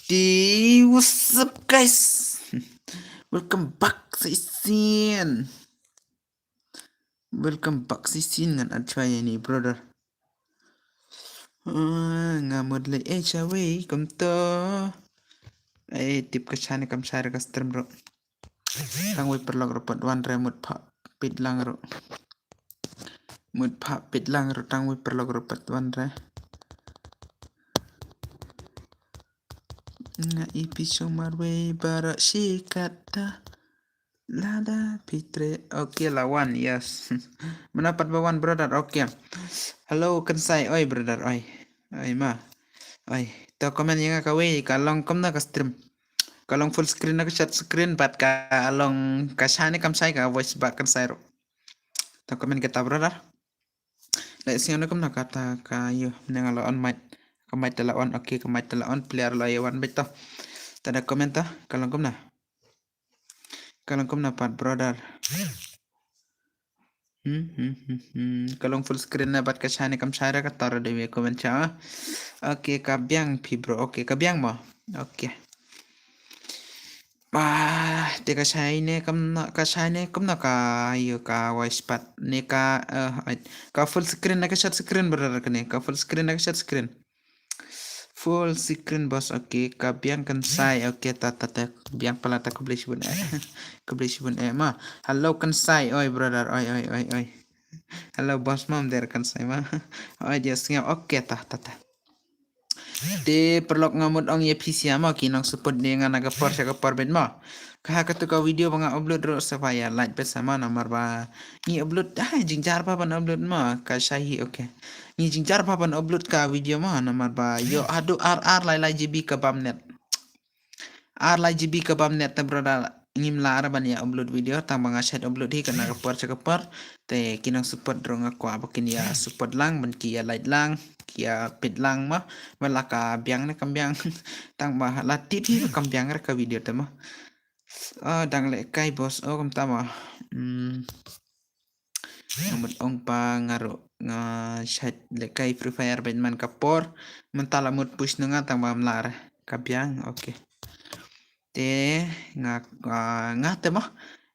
What's up guys? Welcome back sa isin. Welcome back sa isin ngan advaya ni brother. Ngamud le away kom to. Tip ka chane kam share ka stream ro. Tang we perlog ro pat wan re mut pha pit lang ro. Mut pha pit lang ro tang we perlog ro pat wan re. Nga ipisong marwe bara shikata. Lada Pitre. Oke lawan yes. Mendapat bawan brother. Oke. Halo kensai oi brother oi. Oi ma. Oi. To komen yang kawe kalong kom na ka stream. Kalong full screen na ka shot screen bat ka along kasane kamsai ka voice back kensai ro. To komen kita brother. Lek sing kom na kata ka yo nang on mic. Kamai tala on oke kamai tala on player lo yawan beto. Tada komen ta kalong kom na. Kalong kom na pat brother. Kalong full screen na bat kasane kam share ka taro de comment cha. Oke kabyang pi bro. Oke kabyang mo. Oke. Te kasai ne kam na ka yo ka voice pat ne ka full screen na ka shot screen brother ka ne ka full screen na ka shot screen. Full screen boss oke kabyang kan sai oke tata biang pala ta kubli shibun ma hello kan sai oi brother oi hello boss mom der kan sai ma oi dia singap oke tata de perlok ngamut ong ye PC ma kinong support de ngana ga por ka por ben ma ka ka video banga upload ro supaya like bersama nomor ba ni upload jingjar pa ban upload ma ka shahi oke ni jingjar pa ban upload ka video ma nomor ba yo adu RR lai GB ka bamnet R lai GB ka bamnet ta brother ngim la araban ya upload video tang banga set upload hi kana ka por te kinong support ro nga kwa bakin ya support lang ban ki ya like lang kia pit lang ma wala ka biang na kambiang tang ba la titi kambiang ka video ta ma dang le kai bos kam tama nomor ong pa ngaro nga chat le kai free fire ben man kapor mentala mut push nga tang ba mlar kabiang oke te nga te ma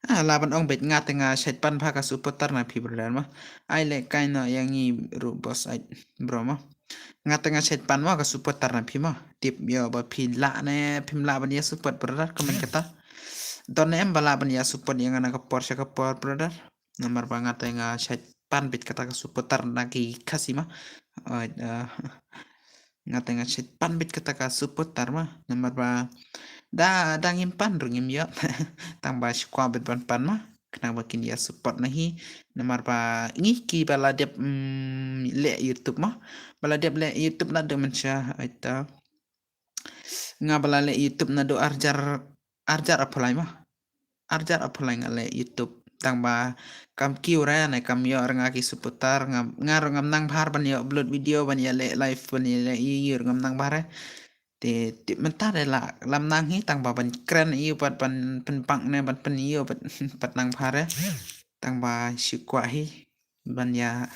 laban ong bet nga te nga chat pan pa ka supporter na pi brother ma ai le kai no yang ni ru bos ai bro ma nga te nga chat pan ma ka supporter na pi ma tip yo ba pin la ne pim la ban ya support brother komen kata don em bala ban ya support yang ana ka por brother nomor banget nga chat pan bit kata ka supporter na ki kasima nga nga chat pan bit kata ka supporter ma nomor ba dangim pan rungim yo tang ba kwa bit pan ma kenapa kini ya support nahi nomor ba ngiki bala dep le YouTube ma bala dep le YouTube na do mencha aita nga bala le YouTube na do arjar apply ma arjar apply ngale YouTube tang ba kam kiura na kam yo ngaki seputar ngar ngam nang bahar ban yo upload video ban ya le live ban ya le yir ngam nang bahar te mentar la lam nang hi tang ba ban kren iyo pat ban penpang ne ban pen iyo pat nang bahar tang ba shikwa hi ban ya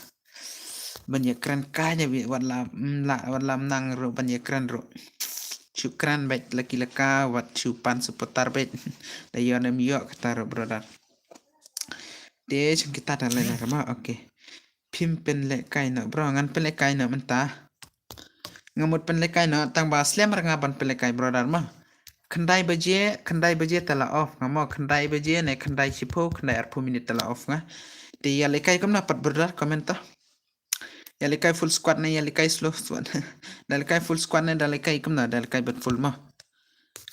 kren ka nya bi wat lam nang ro ban ya kren ro Syukran baik laki-laka wat syupan seputar baik dayon yo kata brother de kita dan lain rama oke pimpen le kaina bro ngan pen le kaina mentah ngamut pen le kaina tang ba slam ngaban pen le kai brother ma kendai baje tala off ngamo kendai baje ne kendai chipo kendai arpu minit tala off nga de ya le kai kamna pat brother komenta ya le kai full squad ne ya le kai slow squad dal kai full squad ne dal kai kamna dal kai bat full ma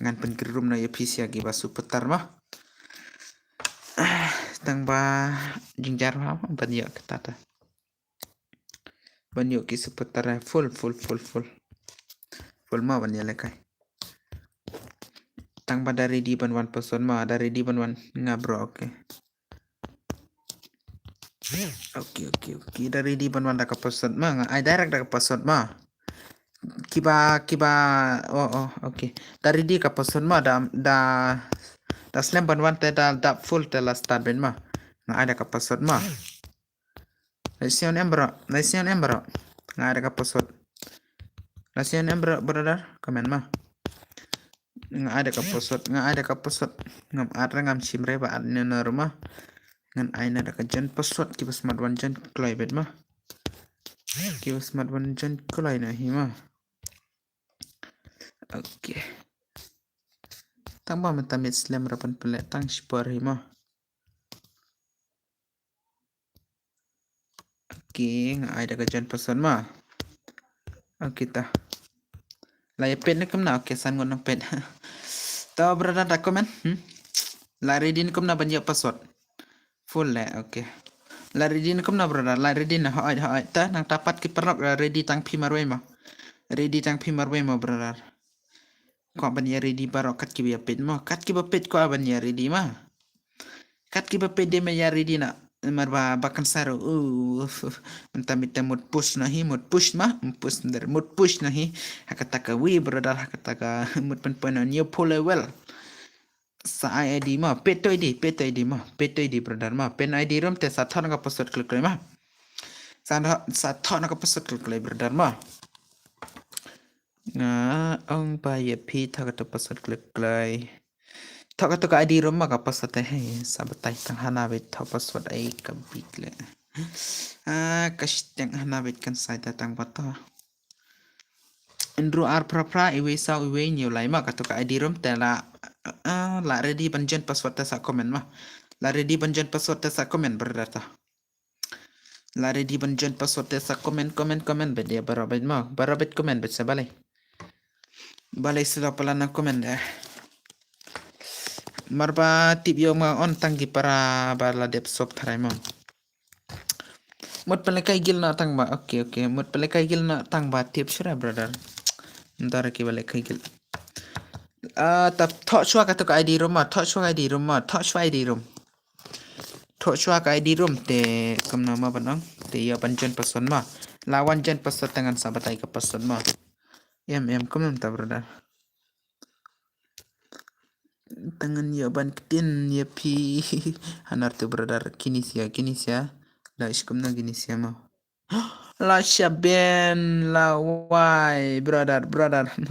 ngan pen gerum na ya PC agi basu petar ma tang ba jingjar ma banyak ketata banyak ki seputar full ma banyak lekai tang ba dari di ban wan person ma dari di ban wan ngabro oke dari di ban wan da ka person ma nga ai direct da ka person ma kiba oke dari di ka person ma da slam ban wan te da full te la start ben ma nga ada ka person ma Nasion embro nga ada ka person Nasion embro brother komen ma nga ada ka posot ngam ada ngam chimre ba adne norma ngan aina da ka jan posot ki smart one jan klai bet ma ki smart one jan klai na hi ma oke tang ba mata mit slam rapan pele tang spor hi ma oke nga ada ka jan posot ma oke ta la ya pet ne kam na oke san ngon pet ta brother da komen la ready ne kam na ban ya posot full le oke la ready ne kam na brother la ready na ha ta nang tapat ki perok ready tang pi marwe ma ready tang pi marwe ma brother ko ban ya ready barok kat ki ya pet ma kat ki ba pet ko ban ya ready ma kat ki ba pet de ma ya ready na marba bakan saro mita mut push nahi mut push ma push der mut push nahi hakataka wi brother hakataka mut pen new pull level sa ID ma peto ID ma peto ID brother ma pen ID rom te sa thon ka password klik ma sa thon ka password klik brother ma nga ong pa ye pi thak to password klik thak to ka ID rom ma ka password he sabatai tang hana bet thak password ai ka bikle kashteng hana bet kan sai ta tang bata Andrew ar pra iwe sa iwe new lai ma ka to ka ID rom te la ready banjen password ta sa comment ma la ready banjen password ta sa comment berdata la ready banjen password ta sa comment bet dia barabet ma barabet comment bet sa balai sila pala na comment marba tip yo ma on tanggi para bala dep sop tharai ma mut pelekai gil na tang ba oke mut pelekai gil na tang ba tip shura brother ntar ki balik kai gil tap thok chua ka to ka ID room ma thok chua ID room ma thok chua ID room thok chua ka ID room te kamna ma banang te ya panjan person ma lawan jan person tangan sabatai ka person ma kamna ta brother tangan ya ban ketin ya pi hanar tu brother kinisia la iskumna kinisia ma la shaben la why brother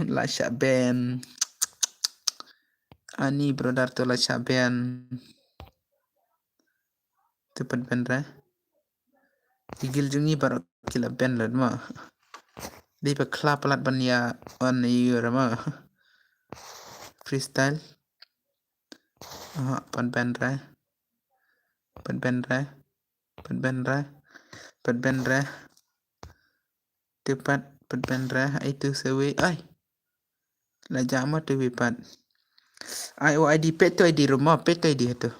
la shaben ani brother to la shaben tepat benra igil jungi baru kila ben lad ma di pa klap lat ban ya on year ma freestyle pan benra tepat pan benra itu sewe ai la jama tu wipat ai o ID peto ID rumah peto ID itu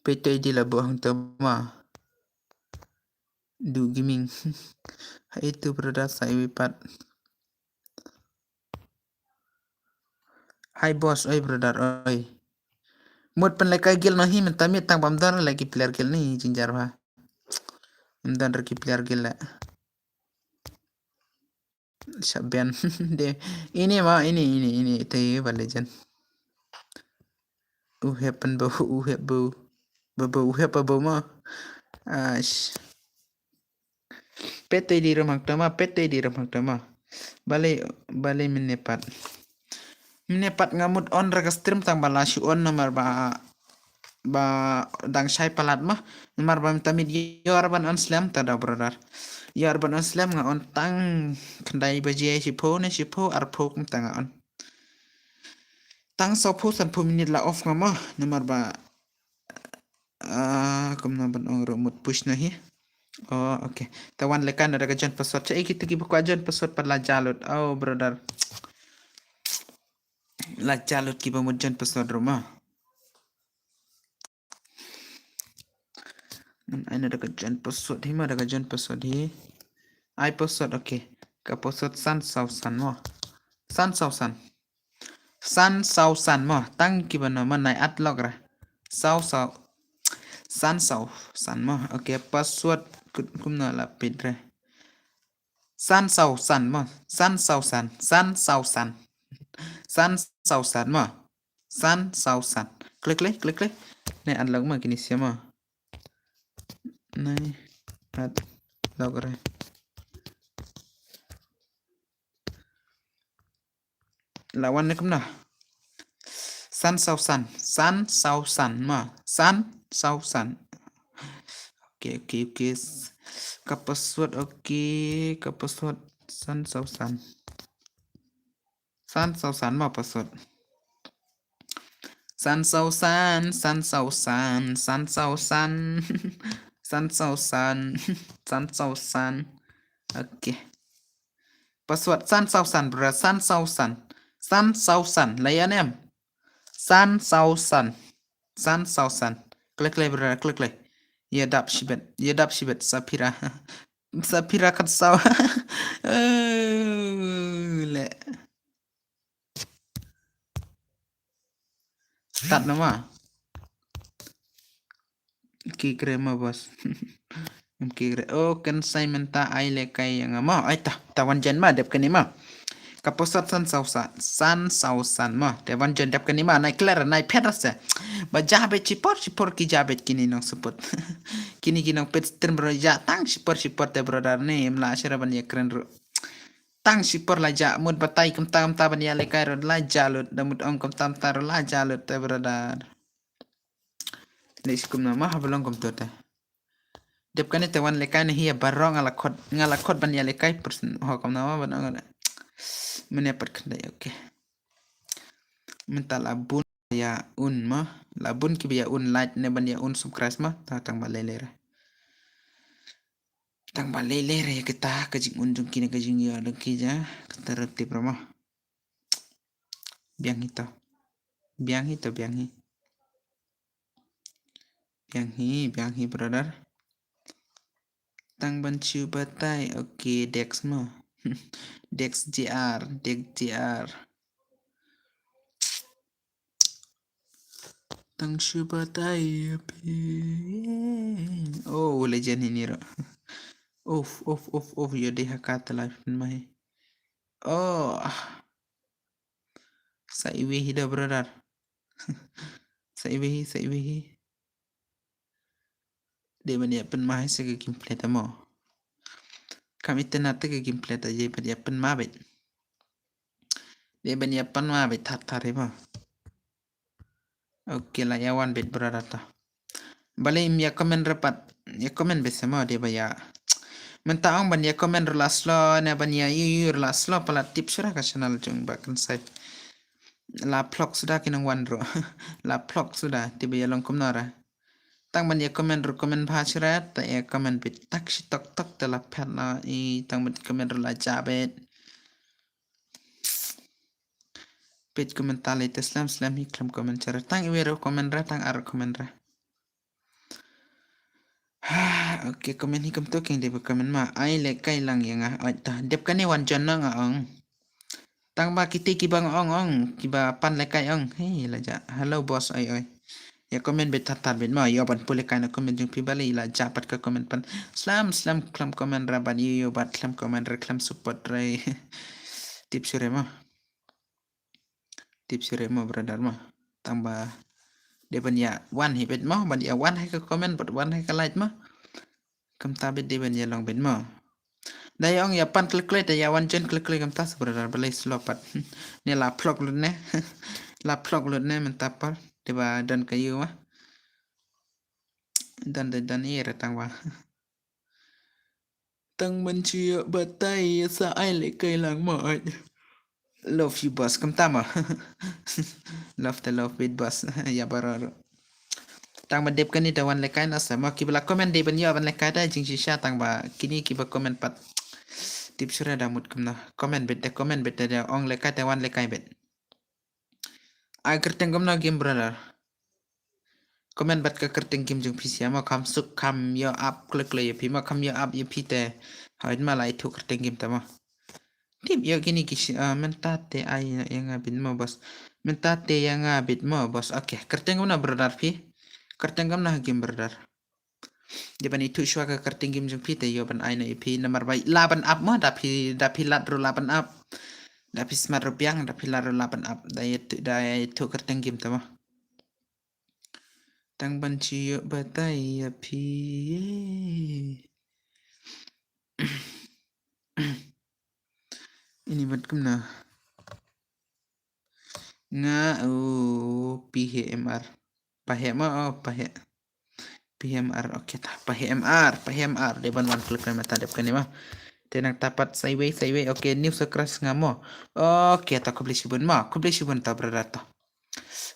peto ID la buah untuk ma du gaming itu brother saya wipat hai boss oi brother oi mut pen lekai gil nahi mentami tang bamdan lagi player gil ni jinjar ba bamdan lagi player gil la shabian de ini te ba legend happen bo ma ash pete di rumah tama bale menepat ngamut on raga stream tang balashi on nomor ba dang shai palat mah nomor ba tamid yorban on slam tada brother yorban on slam nga on tang kendai baje sipo arpo tanga on tang sopo sampu minit la off ngama nomor ba kumna ban on rumut push nahi oh oke tawan lekan ada kajan password cai kita ki buku ajan password par la jalut oh brother la jalut ki bamujan password rumah ana ada kajan password hi ma ada kajan password hi ai password oke ka password san mo san mo tang ki bana ma nai atlog ra san mo oke password kumna la pedre san mo san mo san klik ne atlog ma kini siapa này đâu rồi lawan ni kum na san sau san ma san sau san oke kapasword oke kapasword san sau san ma password san sau san san sau san san sau san san sau san san sau san oke password san sau san bro san sau san layan em san sau san klik bro klik ya dap shibet sapira kat sau le start nama kikre ma bos kikre oh kan sai menta ai le kai yang ma ai tawan jen ma dep kan ma kaposat san sau san ma tawan jen dep kan ma nai clear nai pedas ba jabe chipor ki jabe kini nong support kini nong pet ten bro ja tang chipor te bro dar ne mla shara ban ye kren ro tang sipor la ja mud batai kum tam ta ban ya le kai ro la jalut damut ong kum tam ta ro la jalut te bro dar Leis kum na ma hablong kum to te dep kan te wan le kai ne hi barong ngala khot ban ya le kai person ho kum na ma ban ngala mene pat kan dai oke minta labun ya un ma labun ki ya un like ne ban ya un subscribe ma ta tang ba le re tang ba le re kita kajing unjung kini kajing ya dong ki ja terti promo biang hito biang hi brother tang ban chu batai oke dex mo dex gr tang chu batai oh legend ini ro of yo deha kata life mai oh sa iwi hida brother sa iwi de bani pen mai se ke gameplay tamo kami tenate ke gameplay ta je bani pen ma bet de bani pen ma bet tat ma oke lah ya wan bet brother ta bale im ya comment rapat ya comment besama de baya mentaong ban ya comment relaslo ne ban ya yu relaslo pala tips surah ka channel jung bakan sai la vlog sudah kinang wan ro la vlog sudah tiba ya long komnara tang ban ya comment bhachra ta ya comment bit tak shi tok ta la phat na I tang ban comment la jabet page comment ta le slam hi klam comment chara tang iwero comment ra tang ar comment ra oke comment hi kam to king de comment ma ai le kai lang yang a ta dep kan ni wan jon na nga ong tang ba kiti ki bang ong ki ba pan le kai ong hey la ja hello boss oi ya comment bet tat bet ma yo ban pule kai na comment jung pi bale la ja pat ka comment pan slam klam comment ra ban yo bat klam comment ra klam support ra tip sure ma brother ma tang ba de ban ya wan hi bet ma ban ya wan hai ka comment but wan hai ka like ma kam ta bet de ban ya long bet ma dai ong ya pan klik ya wan jen klik kam ta brother bale slopat ne la vlog lu ne la vlog lu ne mentapar tiba dan kayu mah dan era tang wa tang ban chia batai sa ai le kai lang ma love you boss kam ta ma love bit boss ya barar tang ba dep kan ni tawan le kai na sa ma ki bla comment de ban ya ban le kai da jing sha tang ba kini ki ba comment pat tip sura da mut kam na comment bet da ong le kai tawan le kai bet agar tengom na game brother comment bat ka kerting kim jung pisia ma kam suk kam yo up klik le pi ma kam yo up ye pi te haid ma lai thu kerting kim ta ma tip yo gini ki mentate ai yang abin ma bos mentate yang abit ma bos oke kerting na brother pi kerting na game brother di bani tu shwa ka kerting kim jung pi te yo ban ai na pi nomor bai laban up ma da pi lat ro laban up da pi smart ro piang da pi lat ro laban up da thu kerting kim ta ma tang ban chi yo batai ya pi ini buat kemana Nga PHMR. PHMR oke tah PHMR depan wan klik na mata dep kan mah. Tenang tapat sideways oke new sekras ngamo. Oke ta kubli sibun ta berata.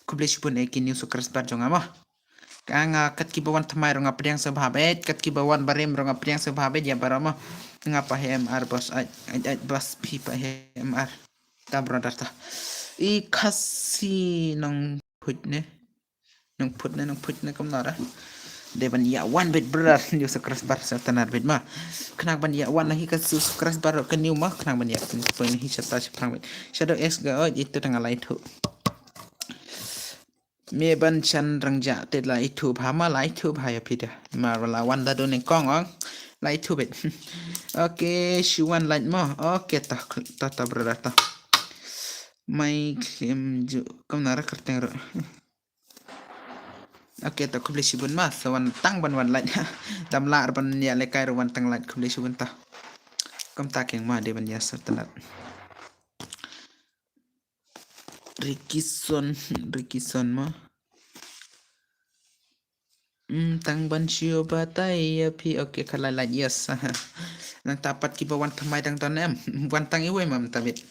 Kubli sibun eki new sekras bar jong ngamo. Kanga kat kibawan thamai ronga priang sabhabet kat kibawan barem ronga priang sabhabet ya barama ngapa HMR bos aj bos pi HMR ta brother ta I khasi nong phut ne kam nara de ban ya one bit brother new sakras bar sa tanar bit ma knak ban ya one hi kasu sakras bar kan new ma knak ban ya pun hi chata prang bit shadow x ga itu tanga light ho me ban chan rangja te la itu phama la itu phaya pida marwala wanda do ne kong ong la itu bit oke shuan light mo oke ta brother ta mai klim ju kam nara kerteng ro oke ta kubli sibun ma sawan tang ban wan light dam la ban ya le kai ro wan tang light kubli sibun ta kam ta keng ma de ban ya satanat Rikison ma tang ban sio batai ya pi oke kala light yes nang tapat ki bawan thamai dang ton em wan tang iwe mam tabit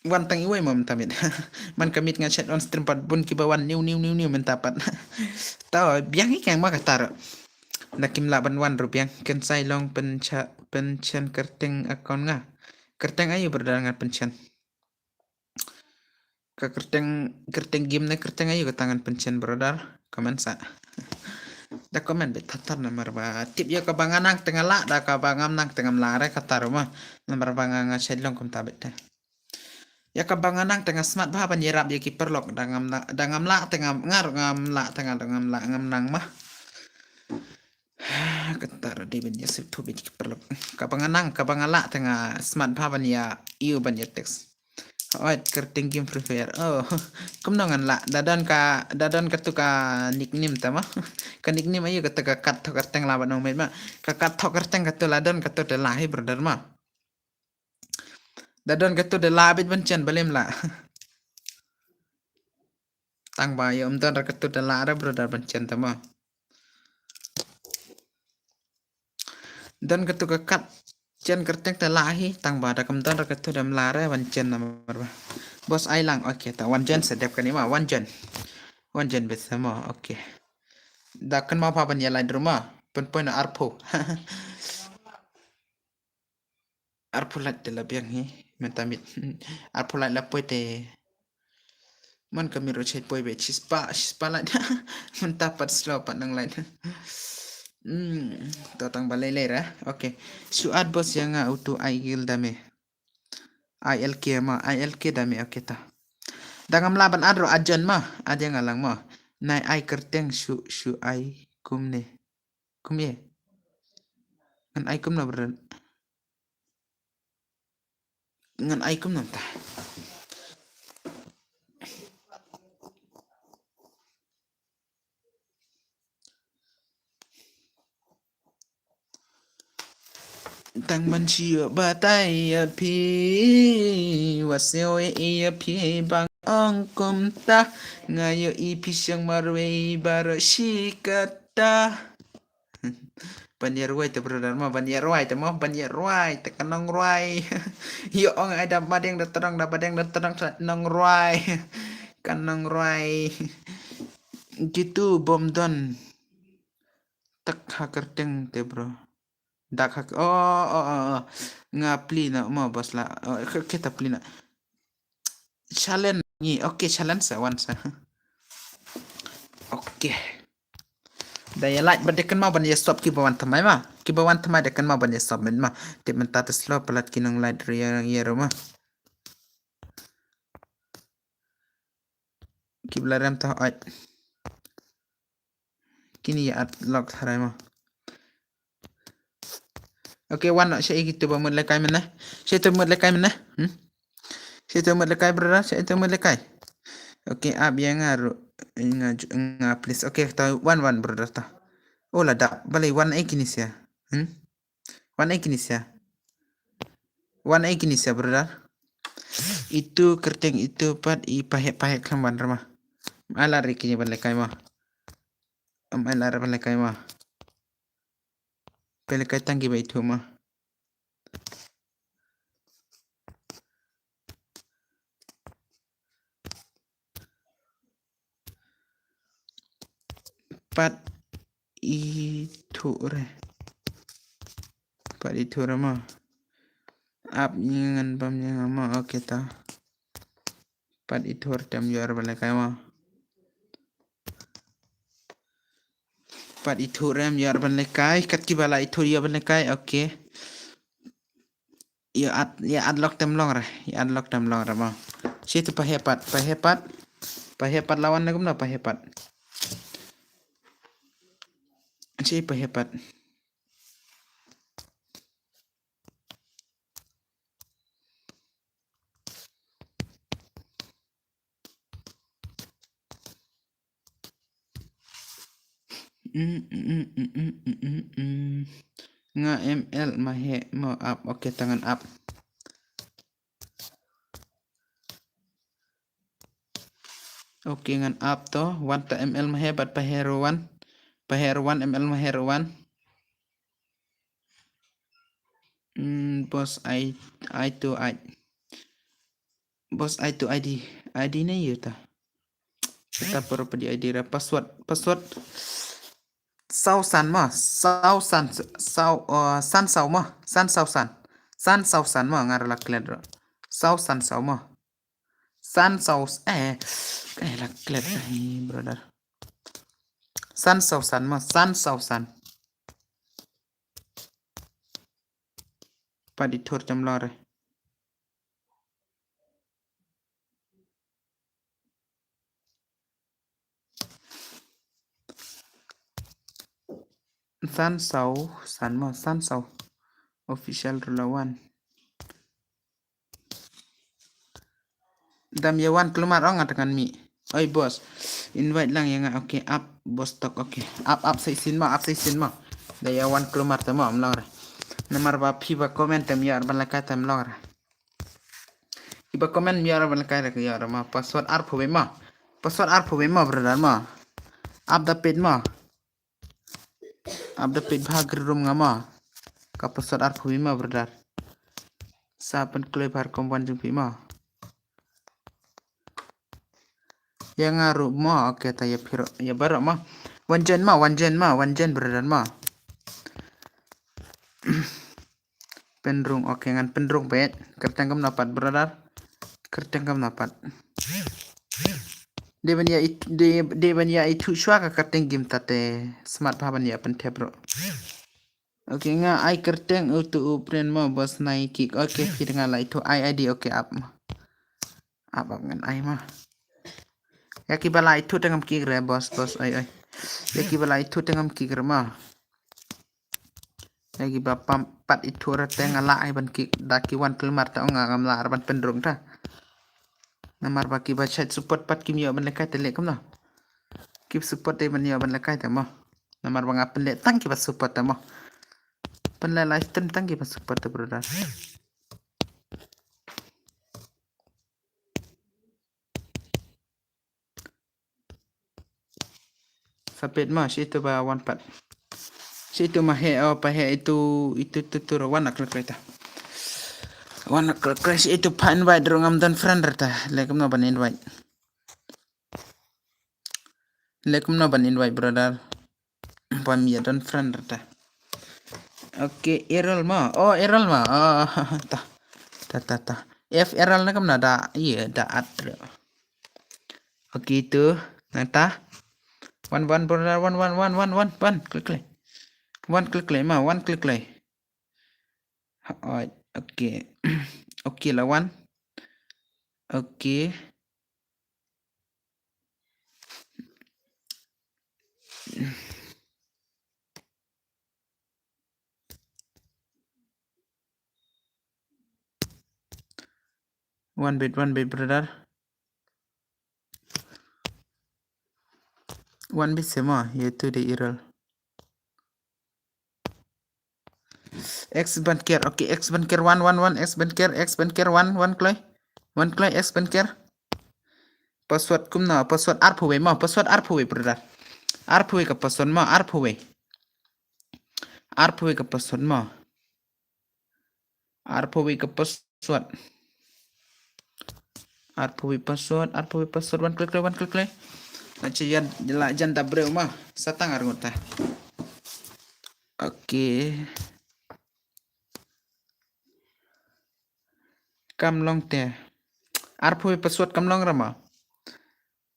wan tang iwe mam tabit man kamit nga chat on stream pat bun ki bawan new man tapat tao biang hi kang ma katar nakim la ban wan rupiang ken sai long penchen kerteng akon nga kerteng ayo berdangan penchen ka kerteng game na kerteng ayo tangan penchen brother komen sa da komen bet tatar nomor ba tip ya kabanganang tengah la da kabangam nang tengah lare katar ma nomor bangang long kom tabet ya kabanganang tengah smart ba ban yerap ya kiper lok dangam la tengah ngar ngam la tengah dangam la ngam nang mah ketar di ben yasip tu bit kiper lok kabangala tengah smart ba ban ya iu ban ya teks Oit kerting game free fire kum nongan la dadan ka tu ka nickname tama ka nickname ayo ka kat to kerteng la ban nong ma ka kat to kerteng ka tu ladan ka tu de lahi brother ma dadan ka tu de labit ban chen balem la tang ba yo don ka tu de la ra brother ban chen tama dan ka tu ka kat chen kerteng te lahi tang ba da kam don ka tu dam la ra ban chen nomor ba bos ai lang oke ta one gen sedep kan ma one gen bet sama oke da kan mau pa ban ya lai rumah pen arpo arpo lat de la biang hi mentamit arpo lat la poite man kami ro chet poi be chispa lat mentapat slow pat nang lain tatang balai ra oke suat bos yang auto aigil dame ILK ma ILK dame oke ta dangam laban adro ajan ma ada ngalang ma nai ai kerteng su ai kumne kumye ngan ai kum na beren ngan ai kum nam ta tang man chia batai ya pi waseo e pi bang ong kum ta ngayo i pi siang marwe bar shikata banyer ruai te brother ma banyer ruai te kanong ruai yo ong ada badeng da nong ruai kanong ruai gitu bom don tak hacker teng te bro dak hak ngapli na mo bos la kita pli na challenge ni oke challenge sa once oke daya like badekan mau ban ya stop ki bawan thamai ma ki bawan thamai dekan mau ban ya stop men ma tip menta te slow pelat kinong light ria ma ki blaram ta ai kini ya at lock tharai ma oke wan saya gitu ba mun lekai mana saya tu mun lekai mana saya tu mun lekai brother saya tu mun lekai oke ab yang ngaru please oke ta one brother ta oh lada balai one ekinis ya one ekinis ya brother Itu kerteng itu pat I pahe khamban rama. Ala rikinya ban lekai mah. Ala ban lekai mah. Pelekai tanggi ba itu mah. Pat itu re. Pat itu rama. Ap nyangan pam nyangan mah oke ta. Pat itu tam juara ban lekai mah. Pat itu rem juara ban lekai. Kat kibala itu dia ban lekai oke. Ya adlock tem long re. Ya adlock tem long rama. Situ pahepat lawan na gumna pahepat. Si pahepat. Nga ml mahe mau up oke tangan up. Oke ngan up to 1 ta ml mahe bat paheruan ml maheruan. Bos I to I. Bos I to ID na yuta. Kita perlu di ID ra password sao san ma san sao ma san sao san ma ngar la kledro sao san sao ma san sao la kled brother san sao san ma san sao san padi thor jam lore san sao san ma san sao official relawan dam yawan keluar orang dengan mi oi bos invite lang yang oke up bos tok oke up sai sin ma da yawan keluar tama am lang nomor ba piba komen tem yar ban lakai tem lang iba komen yar ban lakai ra yar ma password ar phobe ma brother ma up da page ma up da page bhag room ngama ka password ar phobe ma brother sa pan klep har komban jung pi ma yang ngaru ma oke ta ya phiro ya barok ma wanjen brother ma penrung oke ngan penrung bet kertengam napat brother kertengam napat deban ya itu shwa ka kerteng game tate smart bhaban ya pen bro oke nga ai kerteng utu upren ma bos nai kick oke firnga la itu id oke up ngan ai ma ya kibala itu tengam kick re bos ai ya kibala itu tengam kick re ma lagi bapam pat itu rateng ala ai ban ki daki wan kelmar ta nga ngam lar ban pendrung ta namar baki ba chat support pat kim yo ban lekai tele kam na keep support de ban yo ban lekai ta mo namar bang apen le tang ki ba support ta mo pen le live stream tang ki ba support ta brother sapet ma situ ba wan pat situ ma he pa he itu wan nak lekai ta wan crash itu pa invite rongam dan friend rata lekum no ban invite brother pam ya dan friend rata oke errol ma ta f errol na kam na da iya da at oke itu nata one brother one klik lay ma one klik lay oke oke lah one oke one bit brother one bit sema yaitu di error X ban care oke X ban care one X ban care one One click expand care. Password kumna password arpuwe ma password arpuwe brother. Arpuwe ka password ma arpuwe. Arpuwe ka password ma. Arpuwe ka password. Arpuwe password one click. Nanti jan dabre ma satang arngota. Oke. Kamlong te. Arpuwe password kamlong rama.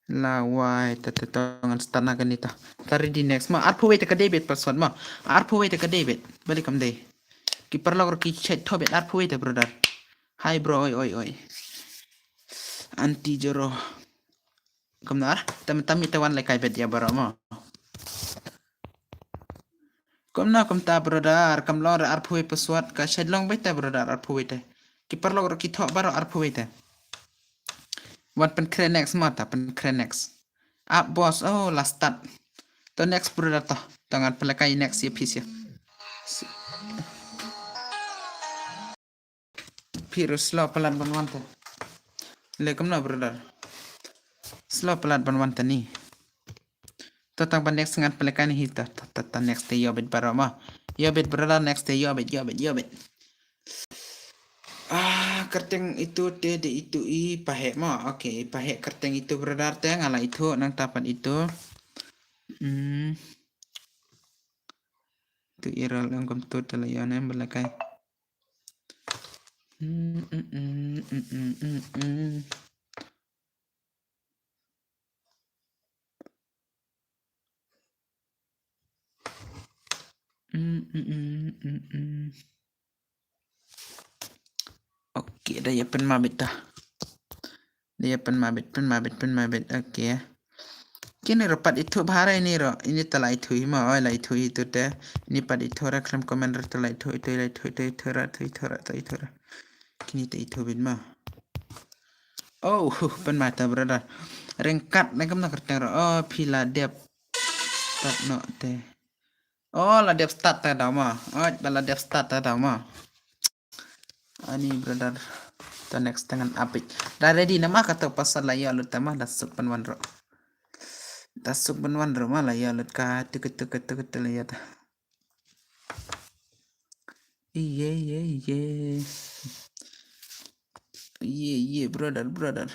Lawai tatangan stana ganita. Tari di next ma arpuwe te ka debit password ma. Arpuwe te ka debit. Balik kam deh. Kiper logro ki chat thobet arpuwe te brother. Hai bro oi. Anti joro. Kamnar tam tawan lekai bet ya baro ma. Kamna kamta brother kamlor arpuwe password ka chat long bet brother arpuwe te. Kiper logro ki thok baro arpuwe te. Wan pen next mata pen next. Up boss oh last start. To next brother to. Tangan pelakai next ya piece ya. Piru slow pelan ban te. Lekom na brother. Slow pelan ban te ni. To tang ban next ngan pelakai ni hita. Ta next day yobit barama. Yobit brother next day yobit. Kerteng itu tede itu pahe ma. Oke, pahe kerteng itu brother te ngala itu nang tapan itu. Itu iral yang komtut telayan yang belakai. Oke, dah ya pen mabit dah. Dia pen mabit. Oke. Kini rapat itu bahara ini ro. Ini telah itu ma. Oh, lah itu teh. Ini pada itu ra kram komentar telah itu ra. Kini te itu bin ma. Oh, pen mata brother. Rengkat nakam nak kerteng ro. Oh, pila dep. Start no te. Oh, lah dep start ta ma. Oh, bala dep start ta ma. Ani brother. To next dengan apik. Dah ready nama kata pasal lah ya lu tamah dah supan wan ro. Dah supan wan ro malah ya lu ka tuk lah ya ta. Iya brother.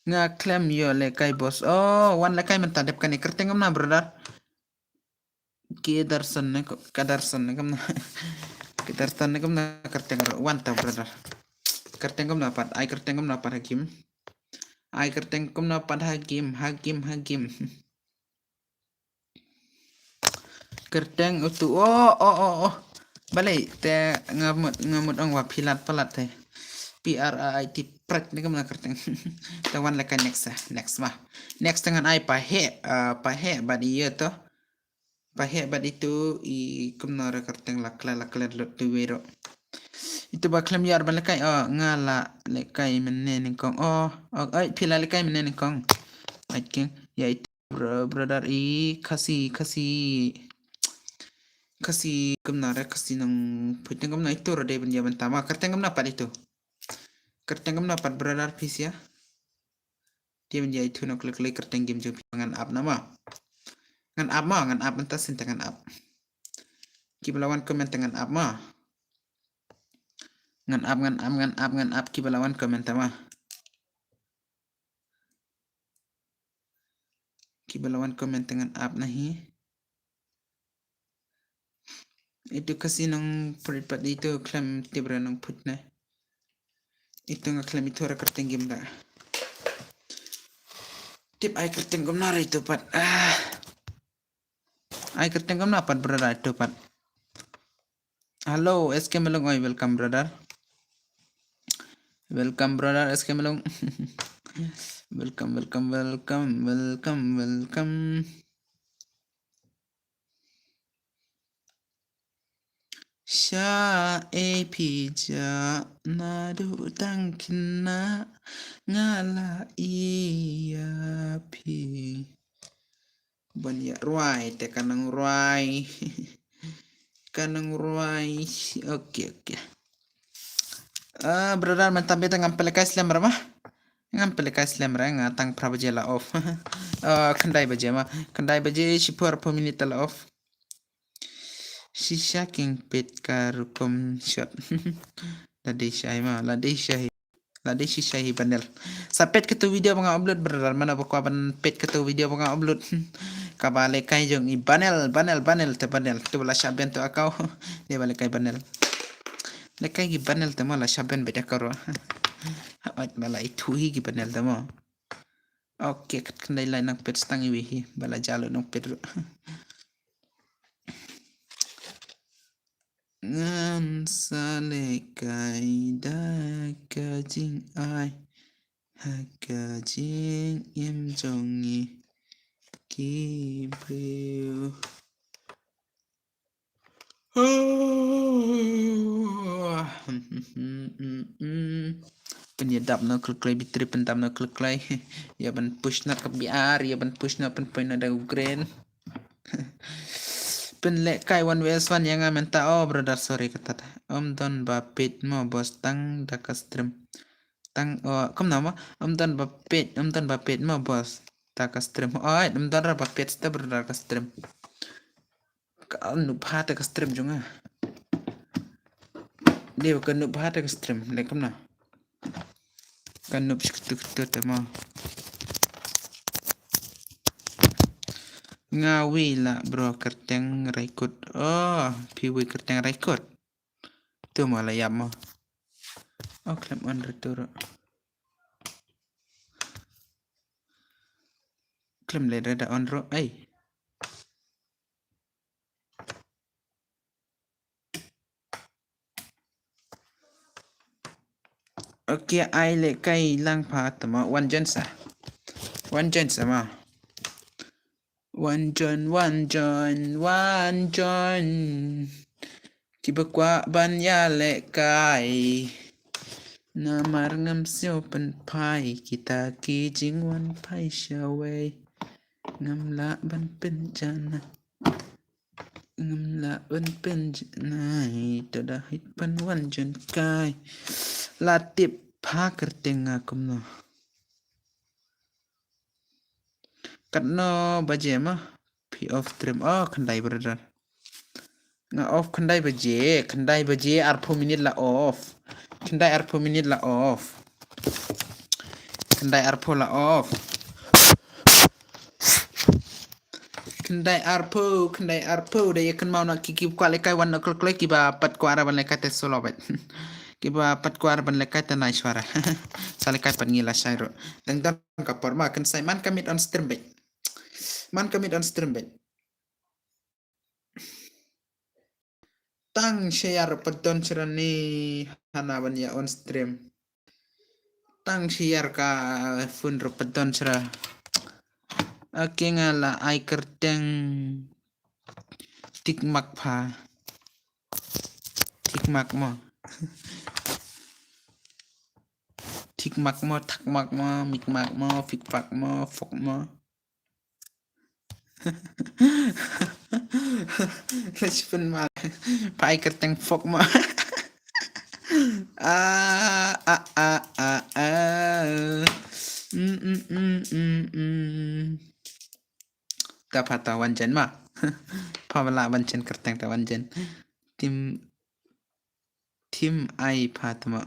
Ngaklaim yo lekai bos. Oh, wan lekai mentadep kan kertengam na brother. Kadarsan ne kam na. Kadarsan ne kam na kerteng wan ta brother. Kertengam na pat. Ai kertengam na pat hakim. Ai kertengam na pat hakim. Kerteng utu. Oh. Balik te ngamut ang wapilat palat te. PRIT prek ni kam na kerteng. Tawan lekai next mah. Next dengan ai pahe badi to. Pahe bad itu kumna kerteng lakla lot tuwero. Itu baklam yar balakai ngala lekai meneng kong ai pila lekai meneng kong. I think ya itu brother kasi kumna kasi nang puting kumna itu rode ben jaman tama kerteng kumna pad itu. Kerteng kumna pad brother please ya. Dia menjadi itu nak klik kerteng game jom ngan up nama. Ngan up entas dengan up. Kibalawan komen dengan up ma. Ngan up kibalawan komen ma. Kibalawan komen dengan up nahi. Itu kasi nang peripat itu klaim tibra nang put na. Itu nga klaim itu ora kerteng game da. Tip ai kerteng gom nara itu pat. Ai kerteng gom na pat brother itu pat. Halo, SK Melong oi welcome brother. Welcome brother SK Melong. welcome. Sha pija nadu tangkina ngala iya pi. Banyak ruai te kanang ruai. Oke. brother mentambe tangam peleka Islam ramah ngam peleka Islam nga tang prabaje la off khandai baje shipur per minute la off shisha king pet karukum shot lade shahi panel sapet ketu video mga upload brother mana bako ban pet ketu video mga upload kabale kai jong i panel te panel tu bala shaben tu akau dia bale kai panel lekai gi panel te mala shaben beda karo at bala itu hi gi panel te mo oke kat kendai lain nak pet stang iwi bala jalo nok pet ngan sale kai da kajing ai kajing im jongi ki breu penyedap no klik bitri pentam no klik ya ban push na ke biar ya ban push na pen pen ada ukraine pen lek kai 1vs1 yang amenta oh brother sorry kata don bapit mo bos tang da stream tang kom nama don bapit mo bos da stream oh don ra bapit sta brother ka stream ka nu phata ka stream junga dia kan nu phata ka stream lek kom na kan nu pskutuk tema ngawi lah bro kerteng record oh piwi kerteng record tu malah ya mo oh claim on retur claim le ada on ro ai oke ai le kai lang pha tama one jen sama one John kibakwa ban ya le kai namar ngam sio pen pai kita ki jing wan pai shaway ngam la ban pen jana ngam la ban pen jana tada hit pan one John kai latip pha kerteng akum no katno baje ma p of trim oh khandai brother nga off khandai baje arpo minute la off khandai arpo minute la off khandai arpo la off khandai arpo de yakan mau nak kiki kwa le kai wan nak klek kiba pat kwa ra ban le kate solo bet kiba pat kwa ra ban le kate nai swara sale kai pat ngila shairo dang dang ka porma kan sai man kamit on stream bet tang share pedon cerani hanaban ya on stream tang share ka fun ro pedon cera oke ngala ai kerteng tikmak mo tikmak mo takmak mo mikmak mo fikpak mo fok mo Lespun mal pai kerteng fok mo dapat tawan jen ma pamela wanjen kerteng tawan jen tim ai patma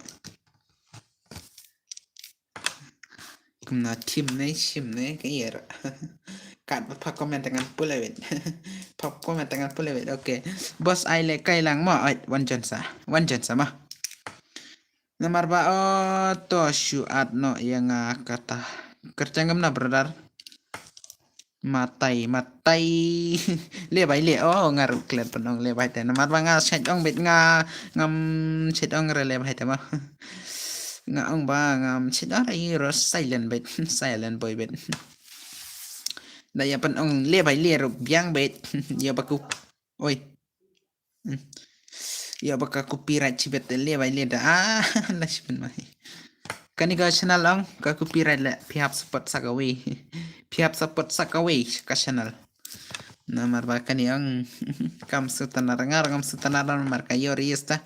kumna tim ne sim ne kayer kat pa komen dengan pulewet pop komen dengan pulewet oke bos ai le kai lang mo wanjen sama nomor ba to shu at no yang kata kerja ngam na brother matai le bai le oh ngaru klet penong le bai te nomor ba nga set ong bet nga ngam set ong re le bai te ma nga ong ba ngam set ong ai ro silent boy bet daya pen ong le bai le ro biang bet ya baku oi ya baka copyright cibet le bai le da la sipen mai kani ga channel ong ka copyright le pihak support sakawe ka channel nomor ba kani ong kam sutana rangar marka yori esta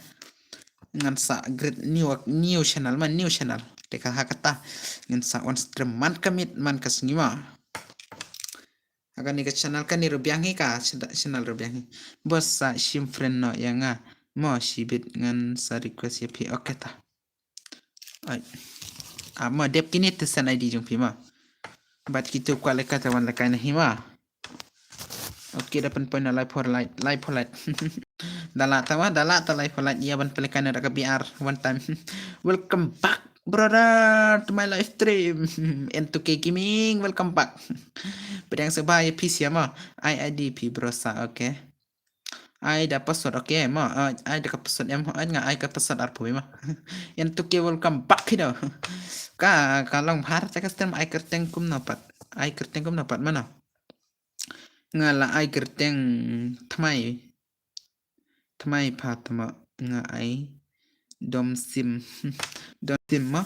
ngan sa grid new channel new channel deka hakata ngan sa on stream man kamit man kasngima akan ni channel kan ni rubiangi ka channel rubiangi bos sa sim friend no yanga mo sibit ngan sa request ya pi okay ta ai mo dep kini tesan ID jung pi ma bat kita kuala kata wan lakai na hima okay dapat poin na live for light dala ta live for light ya ban pelikan ada ke BR one time welcome back brother to my live stream N2K Gaming welcome back pedang sebaya PC ma IIDP brosa okay ai dah password okay ma ai dah password em ai nga ai ka password arpu ma N2K welcome back hido ka kalong har ta custom ai kerteng kum napat mana ngala ai kerteng tmai patma nga ai dom sim ma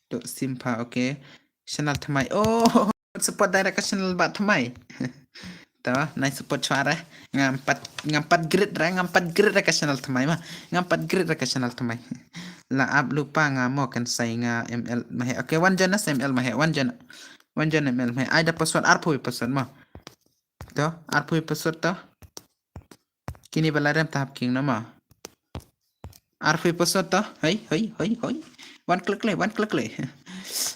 do sim pa okay channel tmai oh support direct channel ba tmai ta nai support suara ngampat grid ka channel tmai ma ngampat grid ka channel tmai la ab lupa ngamo kan sai nga ml mahe okay one jana ml mahe one jana ml mahe ai da password arpu password ma to arpu password to kini balarem tahap king nama arpu password to hai one click le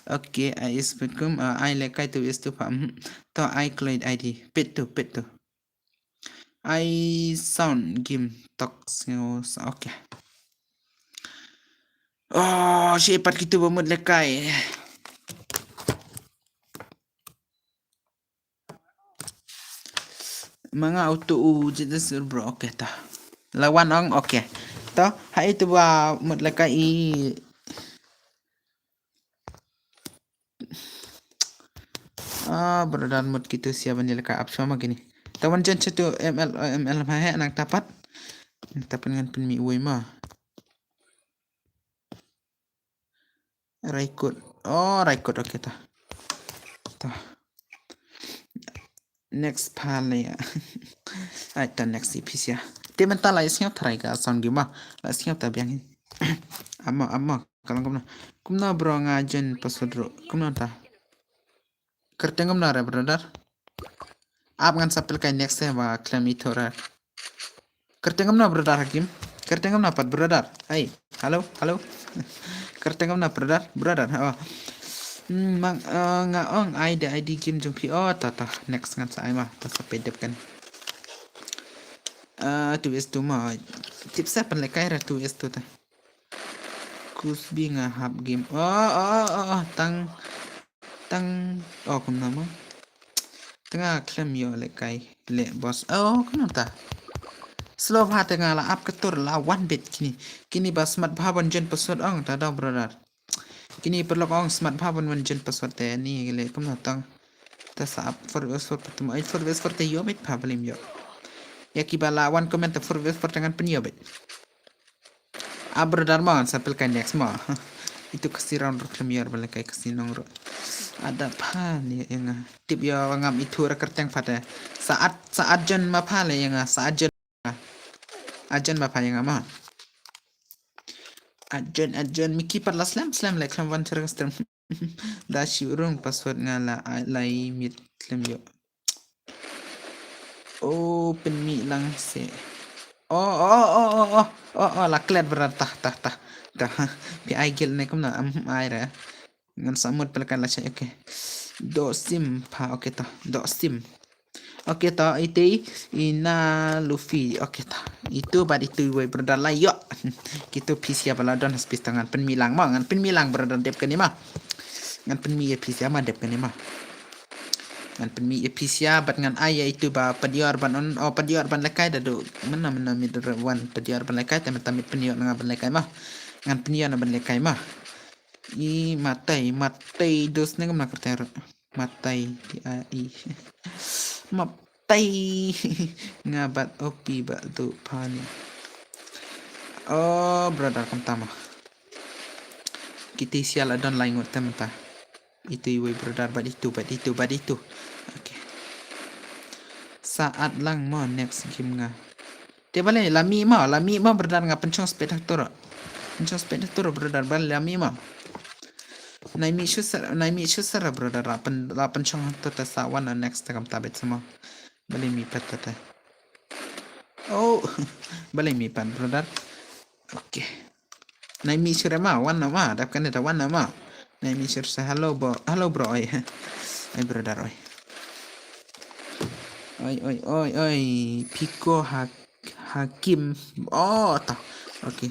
okay I speakum I lekai tu is tu pam to I click ID pit tu I sound game talks okay oh cepat gitu bomut lekai mga auto jadi bro okay ta lawan ong okay to hai tu ba mut lekai brother mut gitu siapa ni lekai up sama gini tawan jen tu ml mahe nang tapat dengan penmi uai ma Raikot okay ta next pale ya ta next episode ya dia mental lah siap try ka sound gima lah siap ta biang amma kalau kumna bro ngajen pasodro kumna ta kerteng kumna re brother आप gun supple का नेक्स्ट है वा क्लेम इथोरा kerteng kumna brother hakim kerteng kumna pat brother hey halo kerteng kumna brother oh mang nga ong ID game jung pi ta next ngan sa ma ta sapedep kan tu is tu ma tips apa le kai ra tu is tu ta kus bi nga hap game tang kum nama tengah klem yo le kai le boss kan ta slow ha tengah la up ketur la one bit kini bas smart bhaban jen password ong ta da brother kini perlu ong smart bhaban wan jen password te ni le kum na tang ta sa up for pertama for te yo bit bhabalim yo ya kibala one comment for tangan penyo bit brother ma sampai kan next ma itu kasih round premier balik kayak kasih nongro ada apa nih yang tip ya ngam itu kerteng pada saat jen ma pale yang saat jen ajan ma pale yang ma ajan miki parla slam like wan terus da urung password ngala lai mit klem yo open mi lang se la klet berat tah pi ai gel ne kumna ai ra ngan samut pelakan la okay do sim pa okay ta do sim okay ta itu ina luffy okay ta itu bad itu we brother la yo gitu PC bala don habis tangan penmilang ma ngan penmilang brother dep kan ma ngan penmi PC ma dep kan ma ngan penmi PC bat ngan ayah itu ba padiar ban on padiar ban lekai dadu mana mit wan padiar ban lekai tamit penio ngan ban lekai ma ngan penio na ban lekai ma i matai dos ne ngam kerter matai i matai ngabat opi ba tu pani brother kam tama kita sial adon lain ngot temta itu iwe brother bad itu okay saat lang mo next game nga Dia balik lami mah berdar ngah pencong sepeda toro. Pencong sepeda toro berdar balik lami mah. Naimi shusara berdar la pencong tata sawan next takam tabet semua. Balik mi patata. Oh, balik mi pan berdar. Oke. Naimi shurama wana ma dapkan ada wana ma. Naimi shursa hello bro oi. Ai berdar oi. Oi. Piko Hakim. Oh, ta. Oke.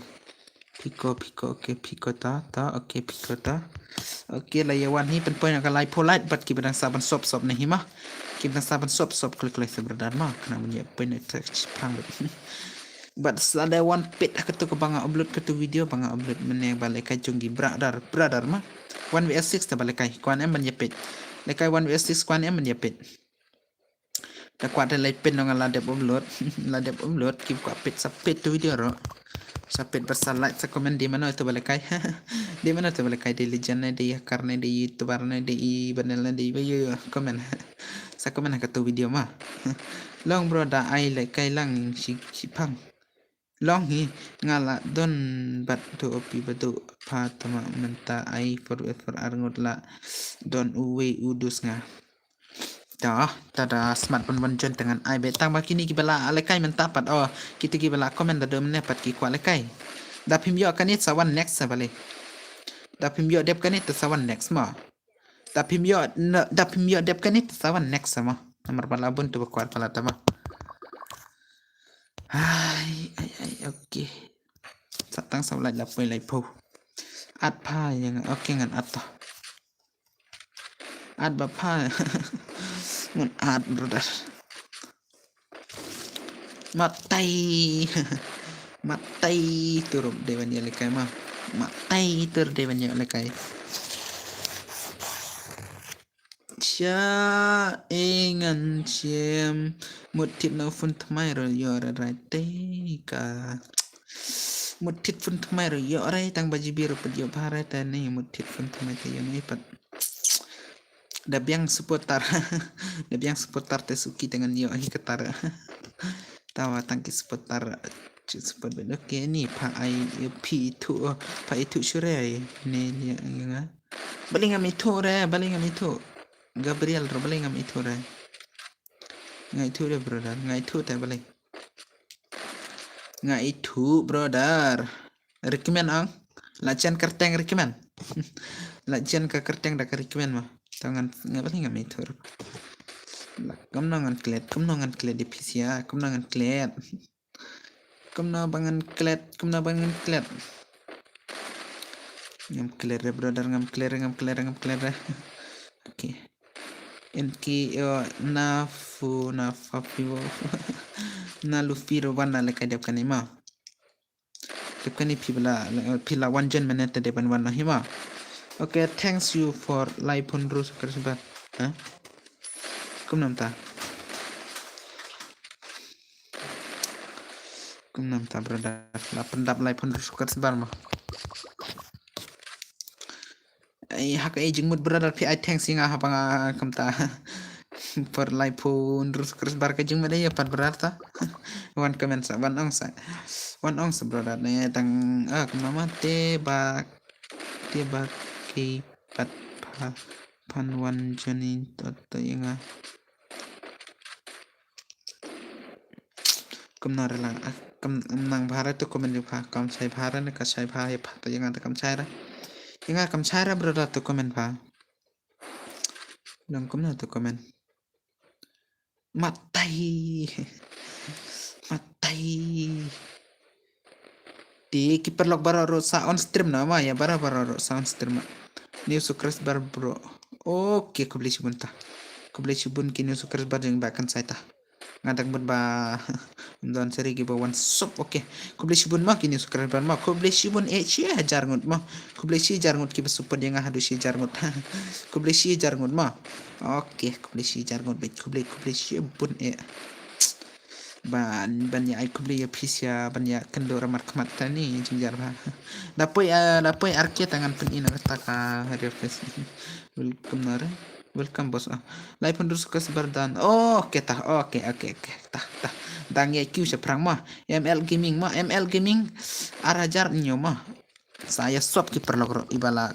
Piko. Oke, Piko ta. Oke, Piko ta. Oke, layawan ni pen akan lai polite bat ki bedang saban sop nih mah. Ki bedang saban sop klik seberdan mah. Kena punya pen touch pang. But ada one pet aku tu banga upload ke tu video banga upload meneng balik kai junggi brother mah. 1vs6 ta balik kai. Kuan em menyepit. Lekai 1vs6 kuan em menyepit. Dah kuat ada pen dengan ladep upload kip kuat pet sapet tu video ro sapet bersalat sa komen di mana itu balik kai di mana tu balik kai di legend di karena di youtuber di banel di video komen sa komen ke tu video mah long bro da ai like kai lang si pang long hi ngala don bat tu opi batu pa tama menta ai for arngut la don uwe udus nga tada smart penonton dengan ai betang bakini kibala alekai mentapat oh kita kibala komen da dom nepat ki kwa alekai da pimyo kanit sawan next sabale da pimyo dep kanit sawan next ma da pimyo dep kanit sawan next sama nomor balabun tu kuat pala tama ai oke satang saulai lapoi lai po at pa yang oke ngan atto at bapa ngan at brother matai turun dewan ya lekai mah matai dewan ya lekai cha engan chem mutit no fun tmai ro yora ka mutit fun tmai ro yora tang baji biru pedyo bharat ni mutit fun tmai te yon ipat dabiang seputar tesuki dengan yo hi ketar tawa tangki seputar cepat oke ni pa ai pa itu shure ni nga baling itu Gabriel ro baling itu re ngai itu re brother ngai itu te baling ngai itu brother rekomen ang lacian kerteng rekomen lacian ke kerteng dak rekomen mah tangan ngai baling itu Kum nangan klet di pisia kum nangan klet ngam klet brother ngam klet oke enki nafu na lufiro wana le kadep kanima dep kani pila wanjan menete depan wana hima okay thanks you for live pun terus kerja kum namta brother la pendap live pun terus kerja mah hak jengmut brother pi thanks singa hapanga kamta per live pun terus bar ke jengmut ya pat berarta wan comment sa wan ong sa brother ne tang kumama te ba ki pat pan wan jani tot yanga kumna relang nang bharat tu komen juga kam sai bharat ne ka sai bha he phat yanga ta kam sai ra Inga kam cara brother tu komen pa. Lang kom na tu komen. Matai. Di kiper log bararo sa on stream nama ya bararo sa on stream. New sukres bar bro. Oke ko beli subun ta. Ko beli subun kini sukres bar jeng bakan saya ta. Ngadak ba don seri gi bawan sop oke ko beli subun ma kini sukres bar ma ko beli subun jar ngut ma ko beli jar ngut ki super dia ngahadu jar ngut ko beli jar ngut ma oke ko beli jar ngut bet ko beli subun ban ya ko beli ya pisia ban ya kendo ramar kemat tani jingjar ba dapoi arke tangan pen ina taka refresh welcome bos live pun terus kesebardan oke tah dang ya Q seprang mah ML Gaming mah ML Gaming arajar nyo mah saya swap kiper logro ibala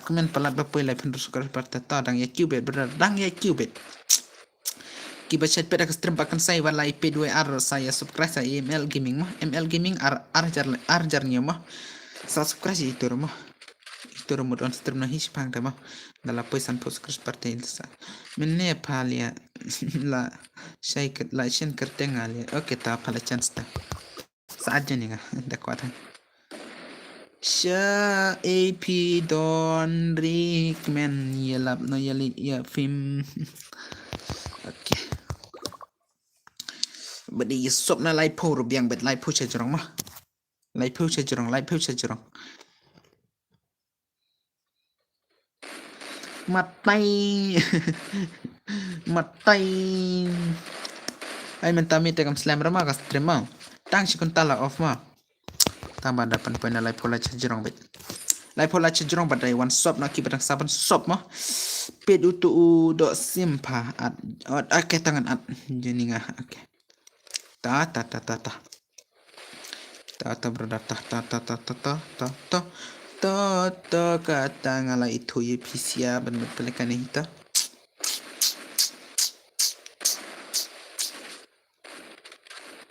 komen pelat bapoi lai pendus sukar partata dang ya Q bet benar dang ya Q bet kiba chat peda stream bahkan saya wala IP2R saya subscribe saya ML Gaming mah ML Gaming arjar nyo mah subscribe itu mah itu rumah on stream na hispang mah dalam poisan subscribe partai ilsa menne palia la saya la shen kerteng ali oke ta pala chance ta saatnya nih nggak kuatan Sha AP Don Rick men yelap no yelit ya film oke badi sop na lai po rubiang bet lai po cerong mah lai po cerong matai matai ay mentami tegam slam rama ka stream mah tang si kuntala off mah tambah dapat poin lai pola cerong bet lai pola cerong badai one sop na ki badang saban sop mah pet utu do simpa at oke tangan at jadi ngah oke ta brother ta kata ngala itu ya pisia bener pelekan itu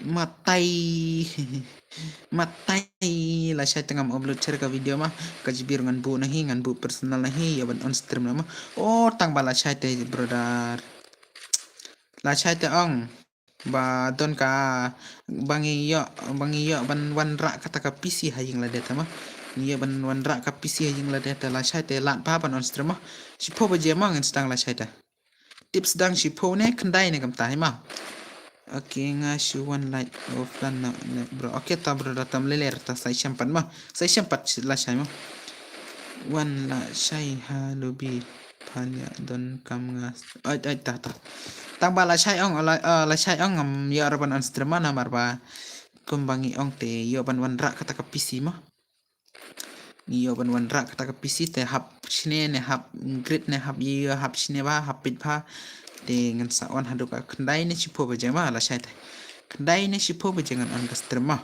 matai lah saya tengah upload cerita video mah kajibir ngan bu personal nahi ya ban on stream nama oh tang bala saya teh brother lah saya teh ong ba don ka bangi yo ban wan rak kata ka PC haying la data mah iya ban wan rak ka PC haying la data lah saya teh lat pa ban on stream mah si po ba je mang stang la saya teh tips dang si po ne kendai ne kam tai mah oke ngasih one light offline na bro oke ta bro datam leler ta saya sempat lah saya mah one la saya halubi palya don kam ngas ta tambah la saya ong la saya ong ya raban on stream mana marba kumbangi ong te yo ban wan rak kata ka PC mah yo ban wan rak kata ka PC te hap sine ne hap grid ne hap yo hap sine ba hap pit pa dengan sawan hadu ka kendai ne sipo ba jama la saya te kendai ne sipo ba jangan on ka stream mah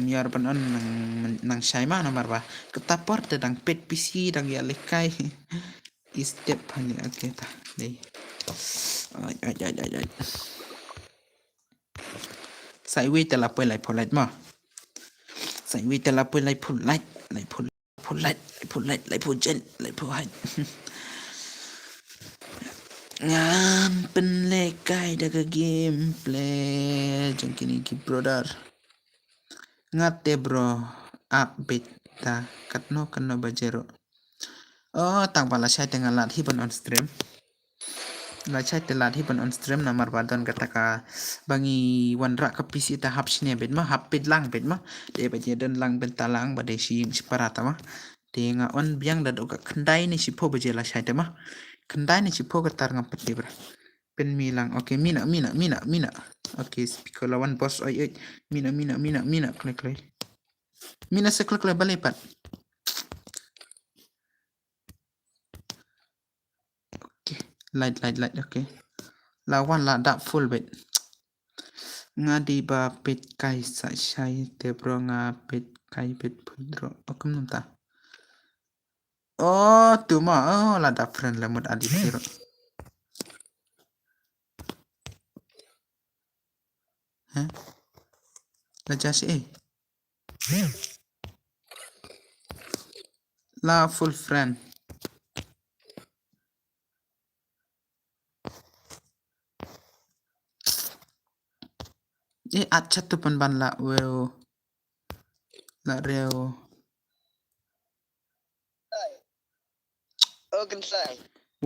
yar ban on nang saya mah namar ba ketapor te dang pet PC dang ya lekai step hanya oke ta deh ai sai wi te la poi lai polite mah sai wi te la poi lai polite lai jen lai polite ngam penlekai daga gameplay jong kini ki brother ngate bro update ta katno kanno bajero oh tang pala saya tengah lat hiban on stream la chat telat hi ban on stream na marba don kata ka bangi wan rak ka PC ta hap sine bet ma hap pit lang bet ma de ba je don lang ben talang ba de si parata ma de nga on biang da do ka kendai ni si po ba je la chat ma kendai ni si po ka tar ngam pet bra pen mi lang oke mina oke speaker lawan boss oi mina klik mina se klik balepat light oke lawan la dak full bet ngadi ba pit kai sa shai te bro nga pit kai pit pudro okum nunta oh tuma oh la da friend la mud adi zero hah la jasi la full friend achat tu pan ban la weo la reo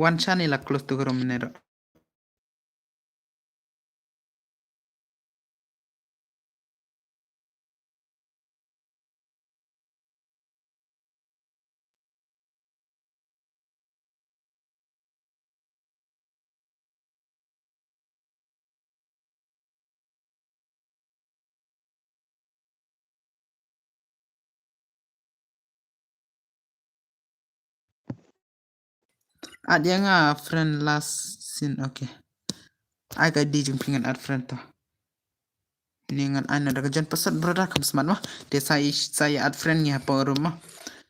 one chani la close to minero dia nga friend last sin okay aga di jung pingan ad friend to Dengan ada kerjaan pesan brother kamu semat mah. Dia saya add friendnya apa rumah.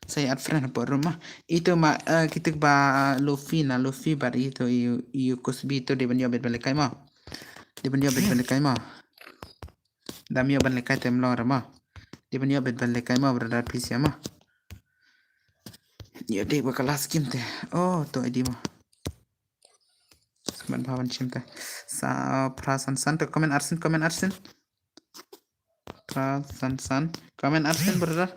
Saya add friend apa rumah. Itu mah kita ba Luffy bar itu you kusbi itu dia banyak balik kai mah. Dia banyak balik kai mah. Dami balik kai tem lor mah. Dia banyak balik kai mah brother PC mah. Ya dia bakal skim teh. Oh tu ID mah. Semat bhawan sim teh. Sa prasan san tu komen arsin. San komen arsen brother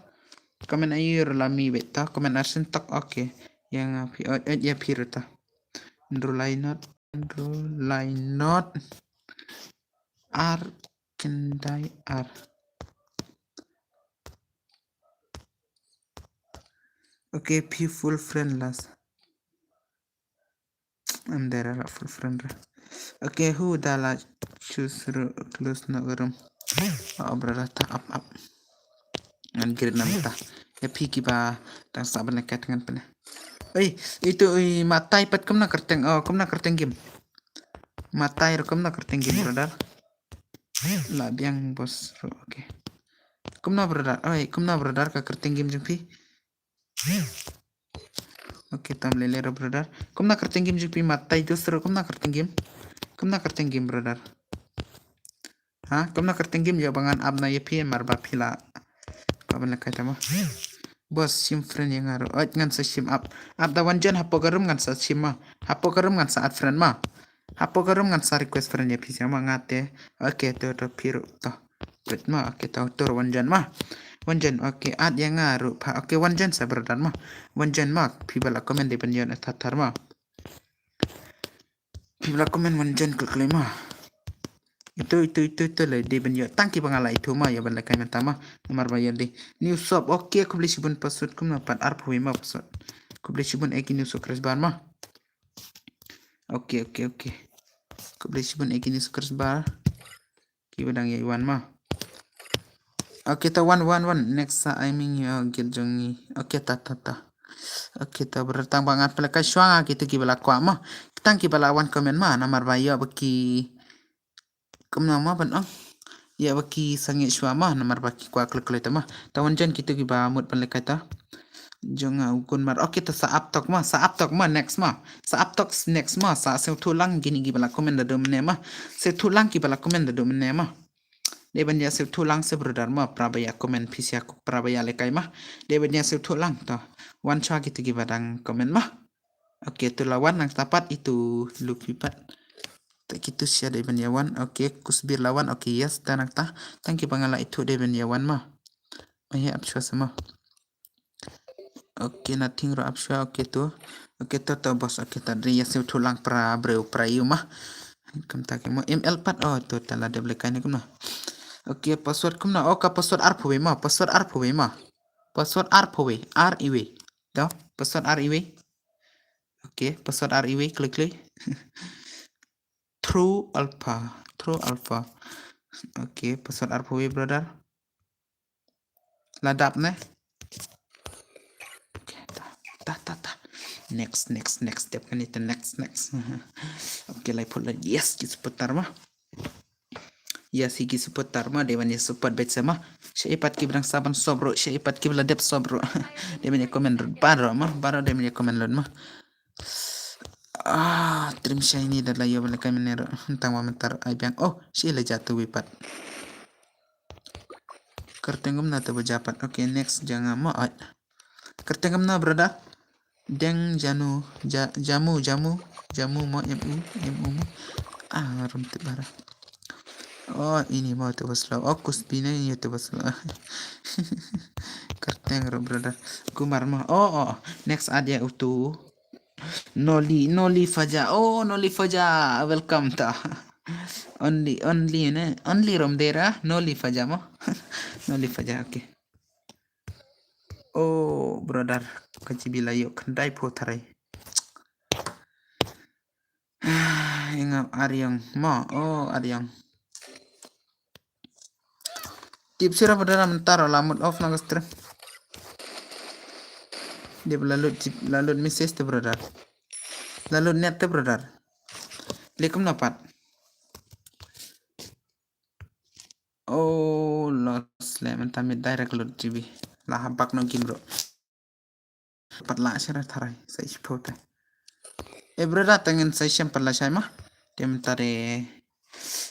komen ayur lami beta komen arsen tak oke yang ya pirta Androlai not ar kendai ar oke full friend las I'm there full friend oke who dala choose close na garam oh brother ta up ngan kirit namta ya piki ba tang saban lekat dengan pena itu matai pat kamna kerteng game matai kamna kerteng game brother la biang bos oke kamna brother ka kerteng game jumpi oke tam lele brother kamna kerteng game jumpi matai dusro kamna kerteng game brother ha kamna kerteng game ya bangan abna ya pi marba pila kaban lekat ma bos sim friend yang ngaruh ngan sa sim up da wanjan hapo garum ngan sa sim ma hapo garum ngan sa ad friend ma hapo garum ngan sa request friend ya pisa ma ngate oke to piru to bet ma oke to tur wanjan oke ad yang ngaruh pa oke wanjan sa berdan ma wanjan ma pibala komen de banyan tatar ma pibala komen wanjan ke klima itu lah dia banyak tangki pengala itu mah ya benda kami tama nomor bayar di new shop oke aku beli sibun password kum dapat arpu mah password aku beli sibun eki new shop keras bar mah oke aku beli sibun eki new shop keras bar ki badang ya iwan mah oke ta one next I mean ya gil jongi oke ta oke ta bertang bangat pelakai syuanga gitu ki bala kwa mah tangki bala wan komen mah nomor bayar beki nama ban ya baki sange shwama namar baki kwa klik mah tawan jan kita ki ba mut ban lekata jonga ukun mar oke ta saap tok mah next mah sa se tulang gini ki bala komen da dum ne mah se tulang ki bala komen da dum ne mah de ban ya se tulang se brodar mah prabaya komen pisi aku prabaya lekai mah de ban ya se tulang ta wan cha kita ki badang komen mah oke tu lawan nang tapat itu lupi pat gitu sih ada yawan oke kusbir lawan oke yes dan nakta tangki pangala itu de yawan mah ya absua sama oke nothing ro absua oke tu bos oke tadi ya sih tulang pra breu prayu mah kam tak mo ml pat oh tu tala de blekane kumna oke password kumna oka password arpwe mah password arpwe riw to password riw oke password riw klik True alpha oke password arpwe brother ladap ne oke ta next step kan itu next oke lai pula yes ki seputar mah ya si ki seputar mah dewan ya support bet sama syipat ki berang saban sobro syipat ki beladep sobro dewan ya komen baru dewan ya komen lon mah trim shiny dan layo balik kami nero tentang momentar ayang oh sila jatuh wipat kertengum na to bejapat oke next jangan mau kertengum na brother deng jamu mau mu rumput bara oh ini mau tuh slow oh kuspina ini tuh slow kerteng brother kumar mah oh next ada utuh Noli faja welcome ta only romdera Noli faja mo Noli faja oke oh brother kacibila yuk kendai putarai ingam Aryang mo Aryang tips sira brother mentaro lamut off nang stream dia lalut message tu brother lalu net tu brother lekum dapat Oh, los le mentamit direct lot jibi. Lah habak no game bro. Patla shara tharai sai shpota. Bro datangin sai shampal la shai mah. Dem tare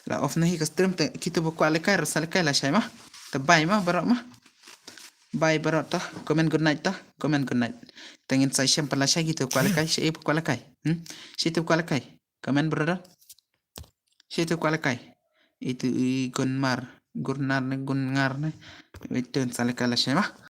la off nahi kastrim te kita buku alekai rasalekai la shai mah. Tabai mah barok mah. Bye barok ta. Comment good night ta. Comment good night. Tangin sai shampal la shai gitu kualekai shai buku alekai. Shai tu kualekai. Comment brother. Shai tu kualekai. Itu gunmar. Gurnar ne gungar ne. Itu salekai la shai mah.